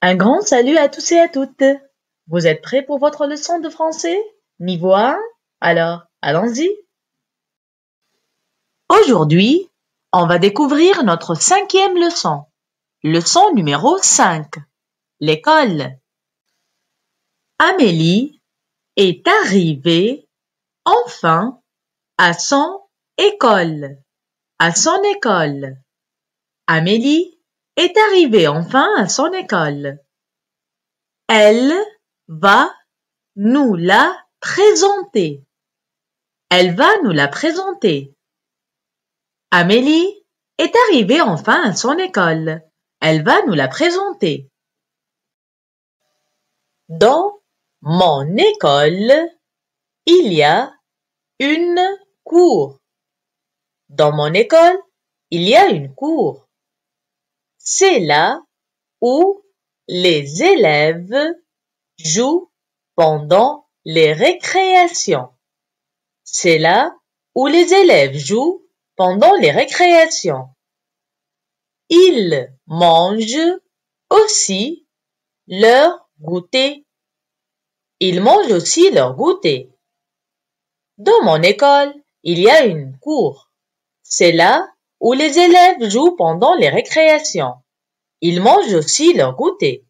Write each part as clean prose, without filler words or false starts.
Un grand salut à tous et à toutes. Vous êtes prêts pour votre leçon de français? Niveau 1? Alors, allons-y. Aujourd'hui, on va découvrir notre 5e leçon. Leçon numéro 5. L'école. Amélie est arrivée enfin à son école. À son école. Amélie est arrivée enfin à son école. Elle va nous la présenter. Elle va nous la présenter. Amélie est arrivée enfin à son école. Elle va nous la présenter. Dans mon école, il y a une cour. Dans mon école, il y a une cour. C'est là où les élèves jouent pendant les récréations. C'est là où les élèves jouent pendant les récréations. Ils mangent aussi leur goûter. Ils mangent aussi leur goûter. Dans mon école, il y a une cour. C'est là où les élèves jouent pendant les récréations. Ils mangent aussi leur goûter.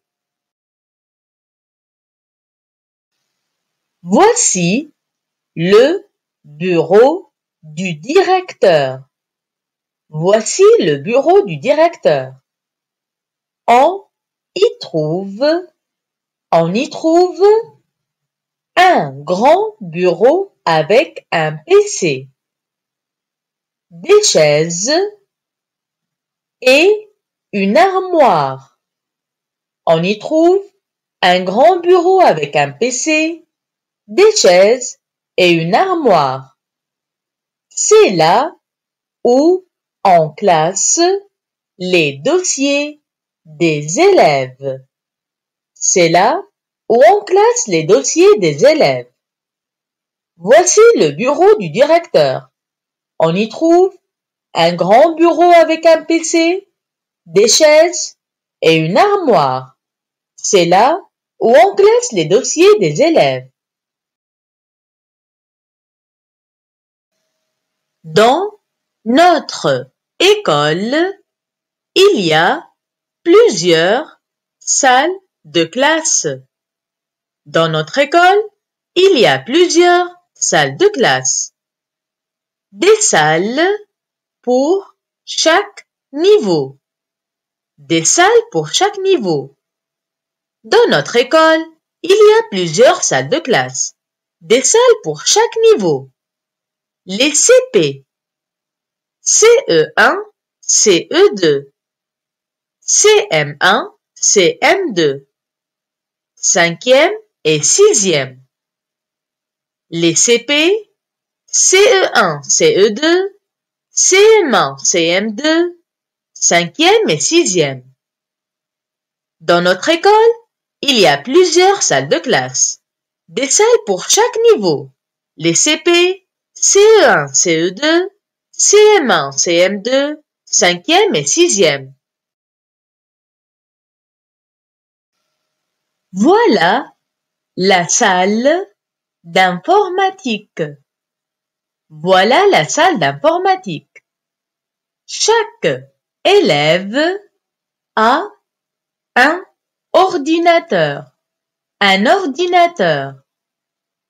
Voici le bureau du directeur. Voici le bureau du directeur. On y trouve un grand bureau avec un PC, des chaises et une armoire. On y trouve un grand bureau avec un PC, des chaises et une armoire. C'est là où on classe les dossiers des élèves. C'est là où on classe les dossiers des élèves. Voici le bureau du directeur. On y trouve un grand bureau avec un PC, des chaises et une armoire. C'est là où on classe les dossiers des élèves. Dans notre école, il y a plusieurs salles de classe. Dans notre école, il y a plusieurs salles de classe. Des salles pour chaque niveau. Des salles pour chaque niveau. Dans notre école, il y a plusieurs salles de classe. Des salles pour chaque niveau. Les CP. CE1, CE2. CM1, CM2. 5e et 6e. Les CP, CE1, CE2, CM1, CM2, 5e et 6e. Dans notre école, il y a plusieurs salles de classe. Des salles pour chaque niveau. Les CP, CE1, CE2, CM1, CM2, 5e et 6e. Voilà la salle d'informatique. Voilà la salle d'informatique. Chaque élève a un ordinateur. Un ordinateur.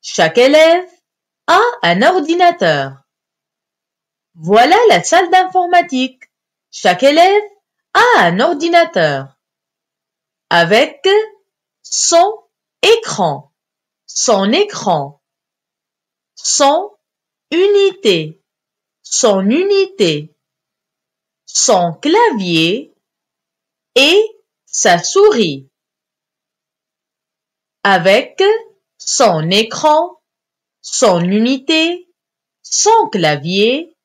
Chaque élève a un ordinateur. Voilà la salle d'informatique. Chaque élève a un ordinateur. Avec son écran. Son écran. Son unité. Son unité. Son clavier et sa souris. Avec son écran, son unité, son clavier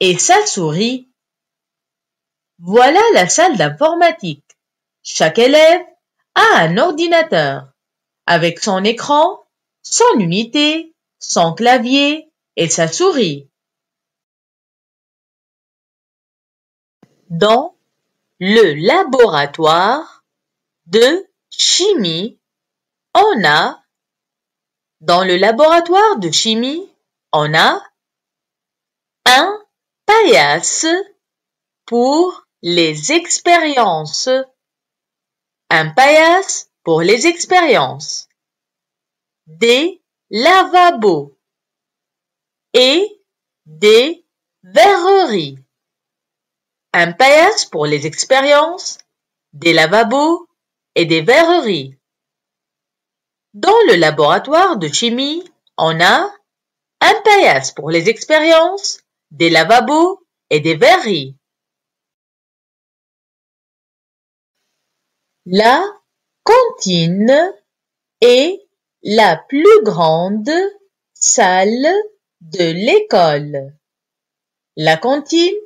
et sa souris. Voilà la salle d'informatique. Chaque élève a un ordinateur avec son écran, son unité, son clavier et sa souris. Dans le laboratoire de chimie, on a, dans le laboratoire de chimie, on a un paillasse pour les expériences. Un paillasse pour les expériences. Des lavabos et des verreries. Un paillasse pour les expériences, des lavabos et des verreries. Dans le laboratoire de chimie, on a un paillasse pour les expériences, des lavabos et des verreries. La cantine est la plus grande salle de l'école. La cantine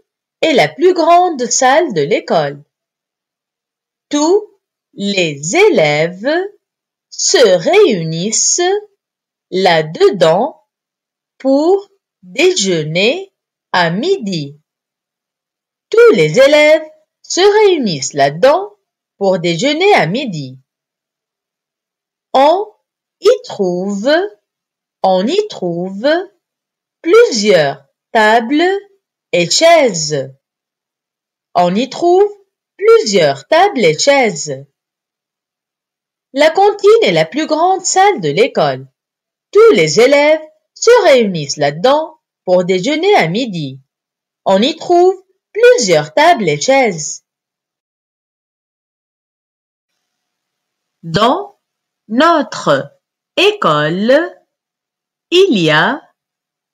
est la plus grande salle de l'école. Tous les élèves se réunissent là-dedans pour déjeuner à midi. Tous les élèves se réunissent là-dedans pour déjeuner à midi. On y trouve plusieurs tables et chaises. On y trouve plusieurs tables et chaises. La cantine est la plus grande salle de l'école. Tous les élèves se réunissent là-dedans pour déjeuner à midi. On y trouve plusieurs tables et chaises. Dans notre école, il y a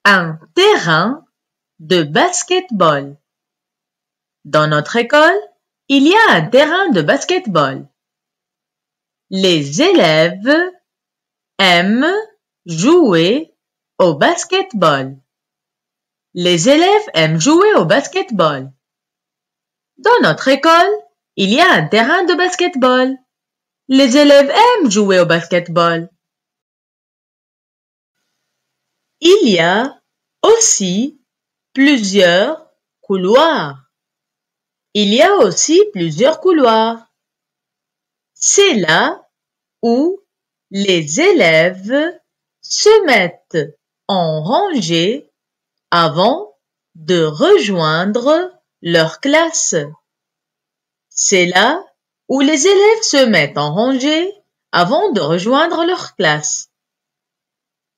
un terrain de basket-ball. Dans notre école, il y a un terrain de basket-ball. Les élèves aiment jouer au basket-ball. Les élèves aiment jouer au basket-ball. Dans notre école, il y a un terrain de basket-ball. Les élèves aiment jouer au basket-ball. Il y a aussi plusieurs couloirs. Il y a aussi plusieurs couloirs. C'est là où les élèves se mettent en rangée avant de rejoindre leur classe. C'est là où les élèves se mettent en rangée avant de rejoindre leur classe.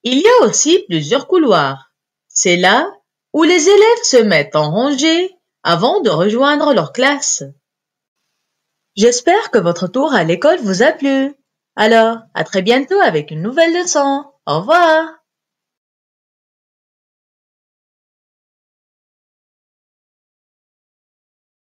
Il y a aussi plusieurs couloirs. C'est là où les élèves se mettent en rangée avant de rejoindre leur classe. J'espère que votre tour à l'école vous a plu. Alors, à très bientôt avec une nouvelle leçon. Au revoir.